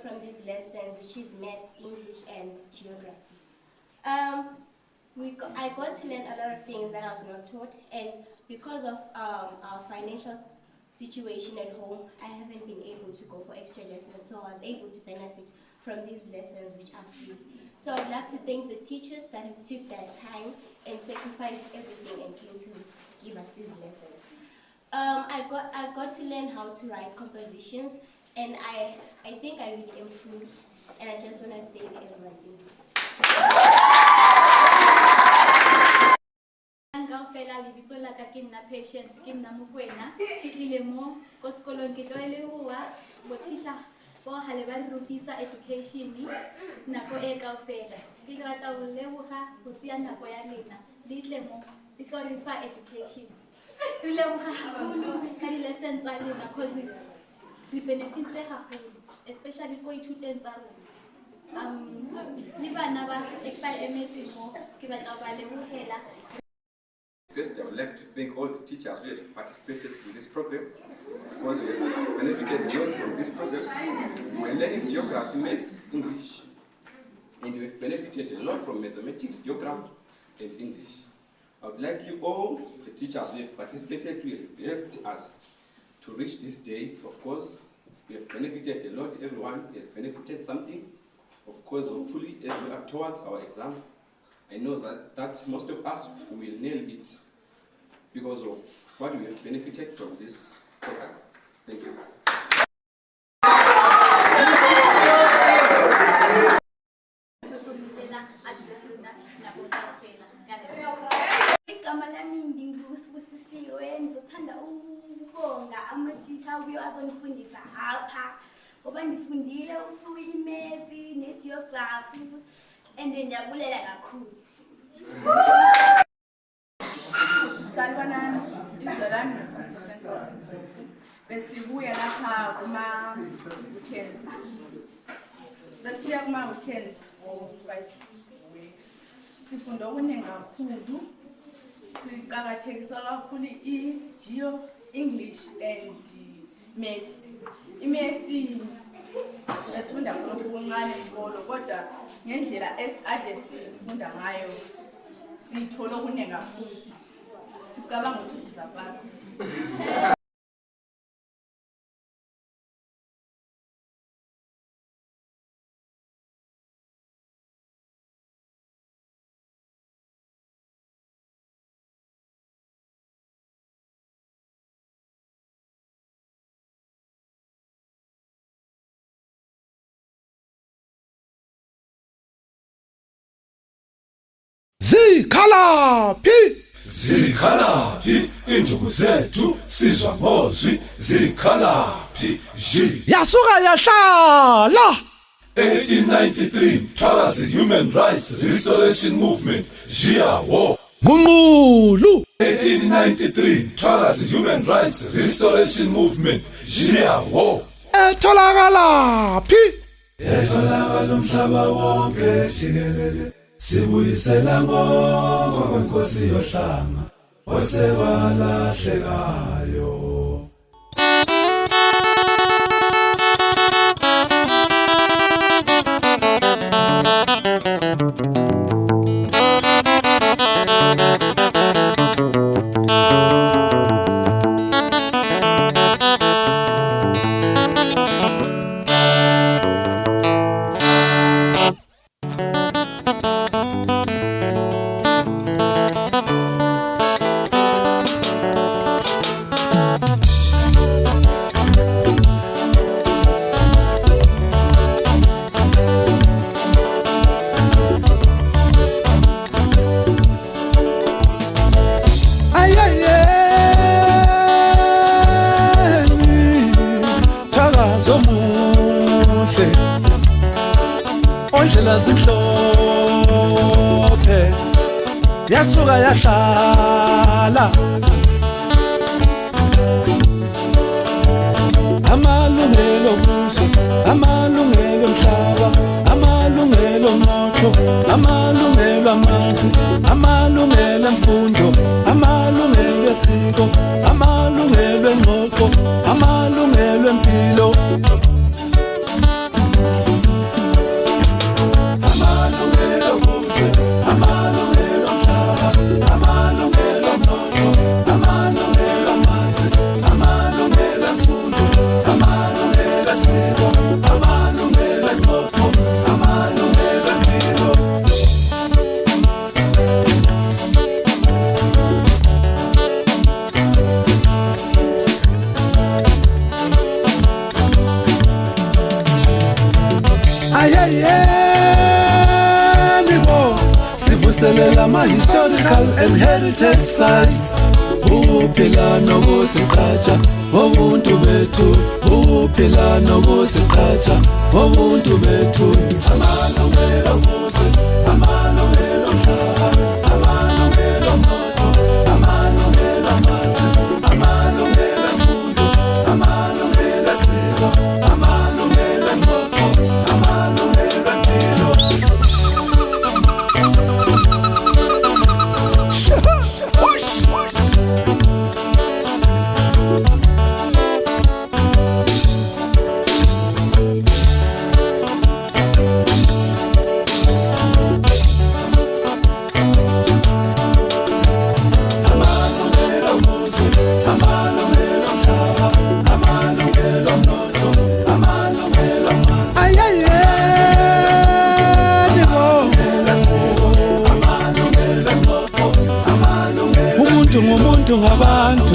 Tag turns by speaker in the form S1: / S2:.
S1: from these lessons, which is math, English, and geography. I got to learn a lot of things that I was not taught, and because of our financial situation at home, I haven't been able to go for extra lessons, so I was able to benefit from these lessons, which are free. So I'd love to thank the teachers that have took their time and sacrificed everything and came to give us these lessons. I got to learn how to write compositions, and I think I really improved, and I just want to thank everyone.
S2: Kaofela le bitso la ka ke nna Patience ke nna Mokwena ke tlile mo ko sekolong ke tlo elewa bo teacher bo hale ba rupisa education nako e kaofela ke rata ho leboga go tsia nako ya lena le tle mo le tlo re fa education re leboga haholo ka di lessons tsa lena cause di benefits haholo especially ko ithuteng tsa rona le bana ba ekpa emetse mo ke batla ba lebogela.
S3: First, I would like to thank all the teachers who have participated in this program. Of course, we have benefited a lot from this program. We're learning geography, maths, English, and we have benefited a lot from mathematics, geography, and English. I would like you all, the teachers who have participated, to have helped us to reach this day. Of course, we have benefited a lot. Everyone has benefited something. Of course, hopefully, as we are towards our exam, I know that most of us will nail it because of what we have benefited from this program. Thank you.
S2: Igama lami ngingusisiwe ngizothanda ukubonga amathisha abuye azongifundisa apha ngoba ngifundile imaths negeography and ngiyabulela kakhulu.
S4: Salwanani indlelani nesenzo besibuya lapha kuma weekends. Besiya kuma weekends for 5 weeks. Sifunda okuningi kakhulu. Siqhakathekiswa kakhulu i-geo, English and maths. Imaths esifunda ngokuncane esikolo kodwa ngendlela ade sifunda ngayo sithola okuningi kakhulu. Sicabanga ukuthi sizapasa.
S5: Zikhalaphi zikhalaphi induku zethu sizwa ngozwi zikhalaphi yasuka yahlala 1893 Mthwakazi Human Rights Restoration Movement Jiyawo Ingqungqulu 1893 Mthwakazi Human Rights Restoration Movement Jiyawo etholakala umhlaba wonke jikelele sibuyisela ngokwa kwenkosi yohlanga osewalahlekayo. Ondlela zimhlophe yasuka yahlala amalungelo obuso, amalungelo omhlaba, amalungelo omnotho, amalungelo amanzi, amalungelo emfundo, amalungelo esiko, amalungelo engxoxo, amalungelo empilo. ayayeni bo sivuselela ama-historical and heritage sites uphila nokusiqhatsha obuntu bethu uphila nokusiqhatsha obuntu bethu amalungelo okuze amalungelo omhlaba amalungelo omnotho amalungelo amanzi amalungelo emfundo amalungelo esiko amalungelo engqoqo amalungelo empilo ngumuntu ngabantu